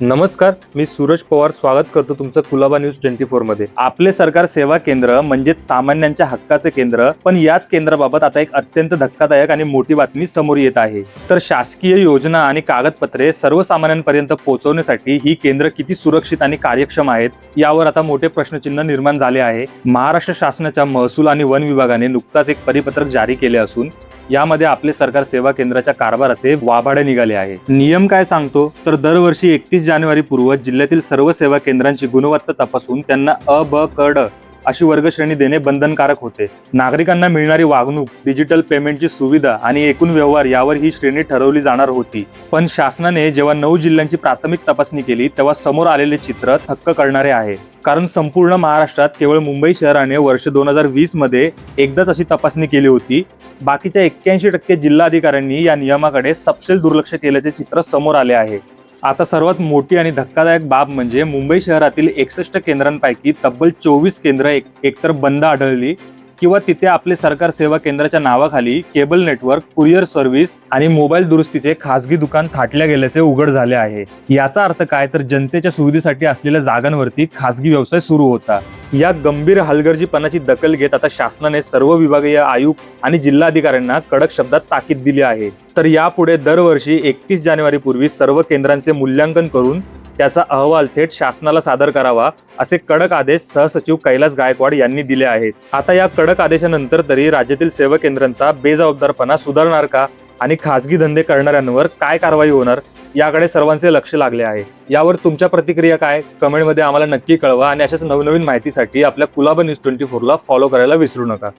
नमस्कार, मी सूरज पवार स्वागत करतो तुमचं कुलाबा न्यूज 24 मध्ये। आपले सरकार सेवा केंद्र म्हणजेच सामान्यांच्या हक्काचे केंद्र, पण याच केंद्राबाबत आता एक अत्यंत धक्कादायक आणि मोठी बातमी समोर येत आहे। तर शासकीय योजना आणि कागदपत्रे सर्वसामान्यांपर्यंत पोहोचवण्यासाठी ही केंद्र किती सुरक्षित आणि कार्यक्षम आहेत यावर आता मोठे प्रश्नचिन्ह निर्माण झाले आहे। महाराष्ट्र शासनाच्या महसूल आणि वन विभागाने नुकताच एक परिपत्रक जारी केले असून यामध्ये आपले सरकार सेवा केंद्राच्या कारभाराचे वाभाडे निघाले आहे। नियम काय सांगतो तर दरवर्षी 31 जानेवारी पूर्व जिल्ह्यातील सर्व सेवा केंद्रांची गुणवत्ता तपासून त्यांना अ, ब, क, ड अशी वर्गश्रेणी देणे बंधनकारक होते। नागरिकांना मिळणारी वागणूक, डिजिटल पेमेंटची सुविधा आणि एकूण व्यवहार यावर ही श्रेणी ठरवली जाणार होती। पण शासनाने जेव्हा 9 जिल्ह्यांची प्राथमिक तपासणी केली तेव्हा समोर आलेले चित्र थक्क करणारे आहे। कारण संपूर्ण महाराष्ट्रात केवळ मुंबई शहराने वर्ष 2020 मध्ये एकदाच अशी तपासणी केली होती। बाकीच्या 81% जिल्हाधिकाऱ्यांनी या नियमाकडे सपशेल दुर्लक्ष केल्याचे चित्र समोर आले आहे। आता सर्वात मोठी आणि धक्कादायक बाब म्हणजे मुंबई शहरातील 61 केंद्रांपैकी तब्बल 24 केंद्र एकतर बंद आढळली किंवा तिथे आपले सरकार सेवा केंद्राच्या नावाखाली केबल नेटवर्क, कुरिअर सर्व्हिस आणि मोबाईल दुरुस्तीचे खासगी दुकान थाटल्या गेल्याचे उघड झाले आहे। याचा अर्थ काय तर जनतेच्या सुविधेसाठी असलेल्या जागांवरती खासगी व्यवसाय सुरू होता। या गंभीर हलगर्जीपणाची दखल घेत आता शासनाने सर्व विभागीय आयुक्त आणि जिल्हाधिकाऱ्यांना कडक शब्दात ताकीद दिली आहे। तर यापुढे दरवर्षी 31 जानेवारी पूर्वी सर्व केंद्रांचे मूल्यांकन करून त्याचा अहवाल थेट शासनाला सादर करावा असे कडक आदेश सहसचिव कैलास गायकवाड यांनी दिले आहेत। आता या कडक आदेशानंतर तरी राज्यातील सेवा केंद्रांचा बेजबाबदारपणा सुधारणार का आणि खासगी धंदे करणाऱ्यांवर काय कारवाई होणार याकडे सर्वांचे लक्ष लागले आहे। यावर तुमच्या प्रतिक्रिया काय कमेंटमध्ये आम्हाला नक्की कळवा आणि अशाच नवनवीन माहितीसाठी आपल्या कुलाबा न्यूज 24 ला फॉलो करायला विसरू नका।